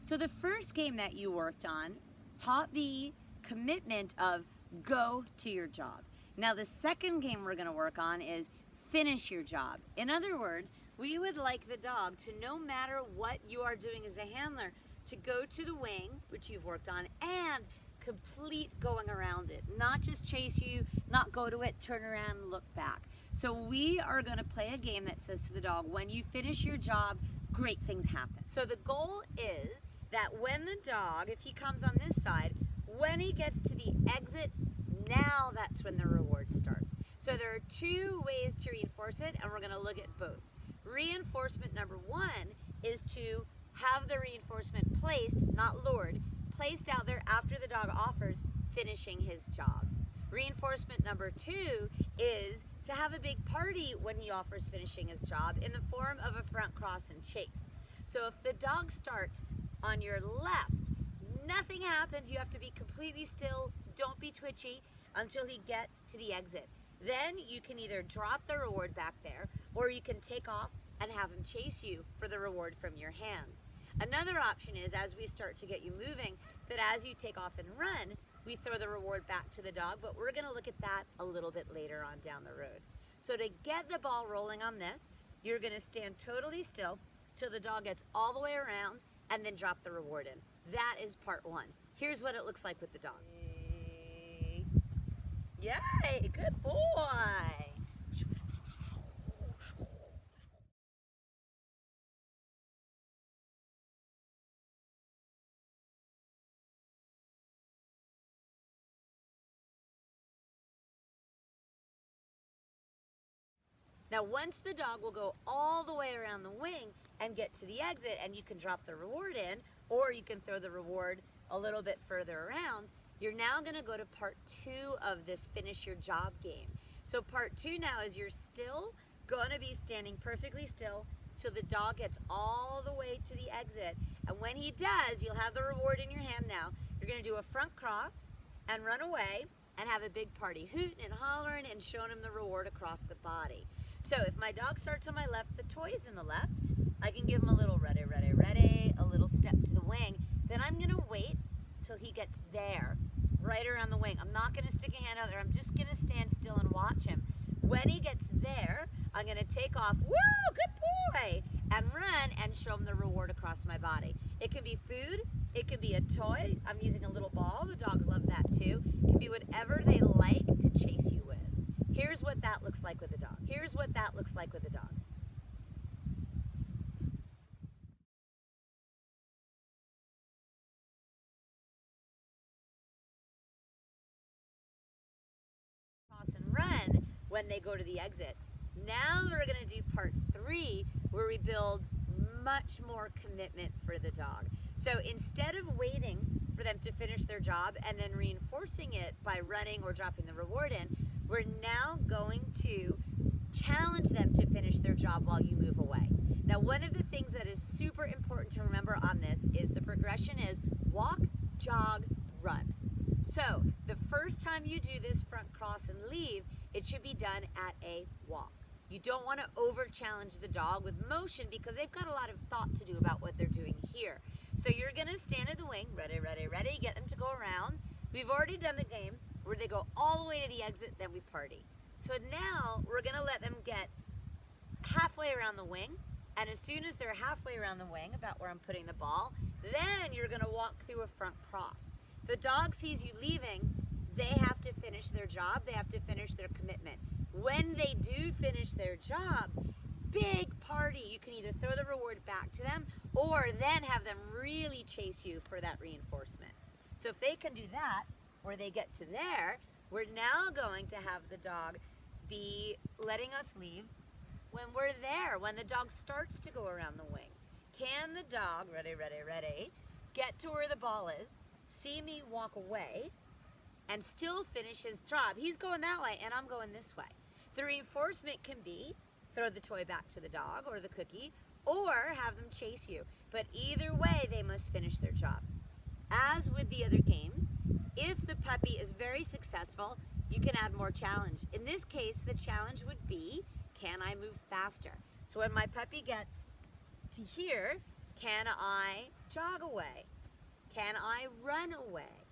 So the first game that you worked on taught the commitment of go to your job. Now the second game we're gonna work on is finish your job. In other words, we would like the dog to, no matter what you are doing as a handler, to go to the wing, which you've worked on, and complete going around it. Not just chase you, not go to it, turn around and look back. So we are gonna play a game that says to the dog, when you finish your job, great things happen. So the goal is that when the dog, if he comes on this side, when he gets to the exit, now that's when the reward starts. So there are two ways to reinforce it, and we're gonna look at both. Reinforcement number one is to have the reinforcement placed, not lured, placed out there after the dog offers finishing his job. Reinforcement number two is to have a big party when he offers finishing his job in the form of a front cross and chase. So if the dog starts on your left, nothing happens, you have to be completely still, don't be twitchy until he gets to the exit. Then you can either drop the reward back there, or you can take off and have him chase you for the reward from your hand. Another option is, as we start to get you moving, that as you take off and run, we throw the reward back to the dog, but we're gonna look at that a little bit later on down the road. So to get the ball rolling on this, you're gonna stand totally still till the dog gets all the way around and then drop the reward in. That is part one. Here's what it looks like with the dog. Yay, good boy. Now once the dog will go all the way around the wing and get to the exit, and you can drop the reward in, or you can throw the reward a little bit further around, you're now gonna go to part two of this finish your job game. So part two now is you're still gonna be standing perfectly still till the dog gets all the way to the exit. And when he does, you'll have the reward in your hand now. You're gonna do a front cross and run away and have a big party, hooting and hollering and showing him the reward across the body. So if my dog starts on my left, the toy's in the left, I can give him a little ready, ready, ready, a little step to the wing. Then I'm gonna wait till he gets there, right around the wing. I'm not gonna stick a hand out there, I'm just gonna stand still and watch him. When he gets there, I'm gonna take off, woo, good boy, and run and show him the reward across my body. It can be food, it can be a toy. I'm using a little ball, the dogs love that too. It can be whatever they like to chase you with. Here's what that looks like with a dog. Here's what that looks like with a dog. Cross and run when they go to the exit. Now we're gonna do part three, where we build much more commitment for the dog. So instead of waiting for them to finish their job and then reinforcing it by running or dropping the reward in, we're now going to challenge them to finish their job while you move away. Now, one of the things that is super important to remember on this is the progression is walk, jog, run. So the first time you do this front cross and leave, it should be done at a walk. You don't want to over challenge the dog with motion because they've got a lot of thought to do about what they're doing here. So you're gonna stand at the wing, ready, ready, ready, get them to go around. We've already done the game where they go all the way to the exit, then we party. So now we're gonna let them get halfway around the wing, and as soon as they're halfway around the wing, about where I'm putting the ball, then you're gonna walk through a front cross. The dog sees you leaving, they have to finish their job, they have to finish their commitment. When they do finish their job, big party. You can either throw the reward back to them or then have them really chase you for that reinforcement. So if they can do that, where they get to there, we're now going to have the dog be letting us leave when we're there, when the dog starts to go around the wing. Can the dog, ready, ready, ready, get to where the ball is, see me walk away, and still finish his job? He's going that way and I'm going this way. The reinforcement can be throw the toy back to the dog or the cookie, or have them chase you. But either way, they must finish their job. As with the other games, if the puppy is very successful, you can add more challenge. In this case, the challenge would be, can I move faster? So when my puppy gets to here, Can I jog away? Can I run away?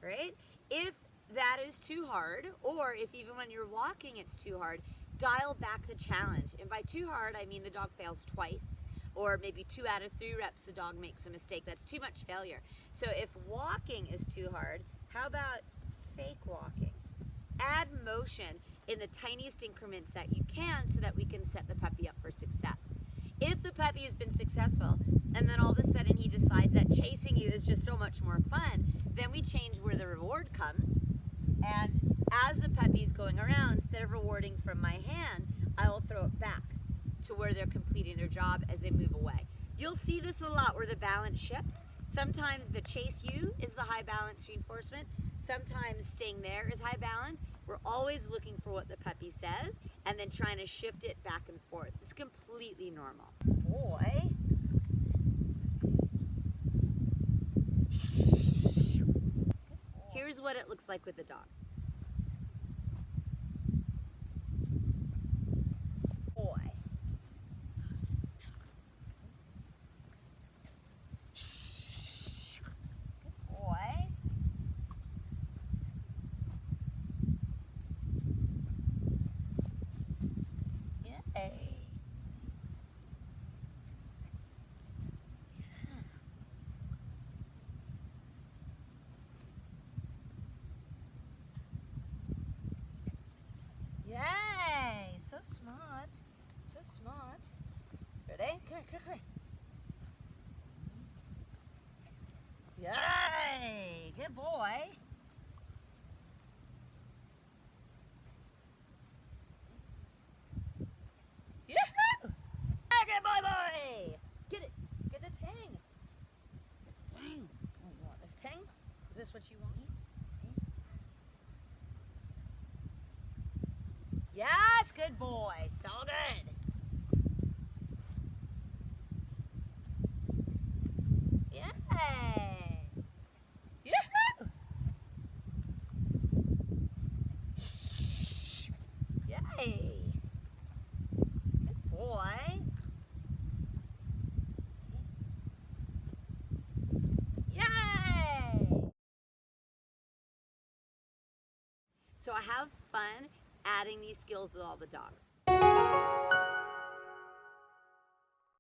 Right? If that is too hard, or if even when you're walking it's too hard, dial back the challenge. And by too hard, I mean the dog fails twice, or maybe 2 out of 3 reps the dog makes a mistake. That's too much failure. So if walking is too hard, how about fake walking? Add motion in the tiniest increments that you can so that we can set the puppy up for success. If the puppy has been successful and then all of a sudden he decides that chasing you is just so much more fun, then we change where the reward comes. And as the puppy's going around, instead of rewarding from my hand, I will throw it back to where they're completing their job as they move away. You'll see this a lot where the balance shifts. Sometimes the chase you is the high balance reinforcement. Sometimes staying there is high balance. We're always looking for what the puppy says and then trying to shift it back and forth. It's completely normal. Boy. Here's what it looks like with the dog. Boy. Boy. Yay. Yay! So smart. So smart. Ready? Come here. Yay! Good boy. Yoo-hoo! Good boy! Get it. Get the tang. Tang. Oh, you want this tang? Is this what you want? Yes, good boy. So good. Yay! Yoo-hoo! Yay! Good boy. Yay! So I have fun adding these skills with all the dogs.